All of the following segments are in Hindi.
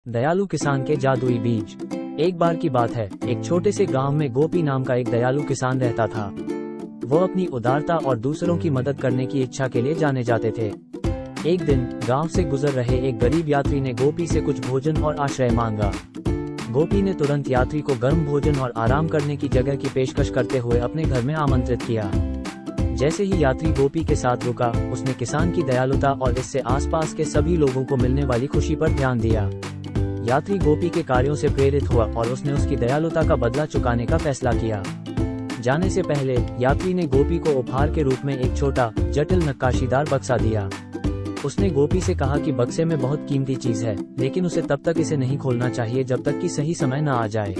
दयालु किसान के जादुई बीज। एक बार की बात है, एक छोटे से गांव में गोपी नाम का एक दयालु किसान रहता था। वो अपनी उदारता और दूसरों की मदद करने की इच्छा के लिए जाने जाते थे। एक दिन गांव से गुजर रहे एक गरीब यात्री ने गोपी से कुछ भोजन और आश्रय मांगा। गोपी ने तुरंत यात्री को गर्म भोजन और आराम करने की जगह की पेशकश करते हुए अपने घर में आमंत्रित किया। जैसे ही यात्री गोपी के साथ रुका, उसने किसान की दयालुता और इससे आसपास के सभी लोगों को मिलने वाली खुशी पर ध्यान दिया। यात्री गोपी के कार्यों से प्रेरित हुआ और उसने उसकी दयालुता का बदला चुकाने का फैसला किया। जाने से पहले यात्री ने गोपी को उपहार के रूप में एक छोटा, जटिल नक्काशीदार बक्सा दिया। उसने गोपी से कहा कि बक्से में बहुत कीमती चीज है, लेकिन उसे तब तक इसे नहीं खोलना चाहिए जब तक कि सही समय न आ जाए।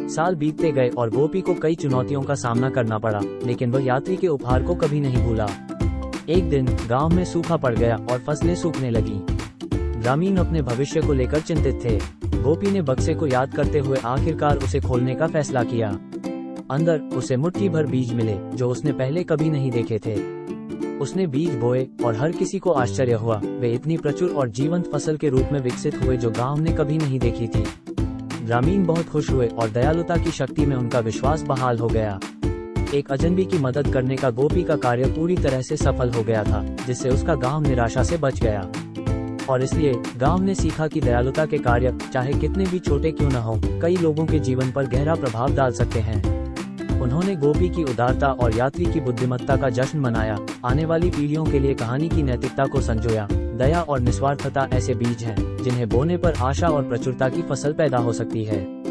साल बीतते गए और गोपी को कई चुनौतियों का सामना करना पड़ा, लेकिन वह यात्री के उपहार को कभी नहीं भूला। एक दिन गांव में सूखा पड़ गया और फसलें सूखने लगी। ग्रामीण अपने भविष्य को लेकर चिंतित थे। गोपी ने बक्से को याद करते हुए आखिरकार उसे खोलने का फैसला किया। अंदर उसे मुट्ठी भर बीज मिले जो उसने पहले कभी नहीं देखे थे। उसने बीज बोए और हर किसी को आश्चर्य हुआ। वे इतनी प्रचुर और जीवंत फसल के रूप में विकसित हुए जो गांव ने कभी नहीं देखी थी। ग्रामीण बहुत खुश हुए और दयालुता की शक्ति में उनका विश्वास बहाल हो गया। एक अजनबी की मदद करने का गोपी का कार्य पूरी तरह से सफल हो गया था, जिससे उसका गांव निराशा से बच गया। और इसलिए गांव ने सीखा कि दयालुता के कार्य, चाहे कितने भी छोटे क्यों न हो, कई लोगों के जीवन पर गहरा प्रभाव डाल सकते हैं। उन्होंने गोपी की उदारता और यात्री की बुद्धिमत्ता का जश्न मनाया। आने वाली पीढ़ियों के लिए कहानी की नैतिकता को संजोया। दया और निस्वार्थता ऐसे बीज हैं जिन्हें बोने पर आशा और प्रचुरता की फसल पैदा हो सकती है।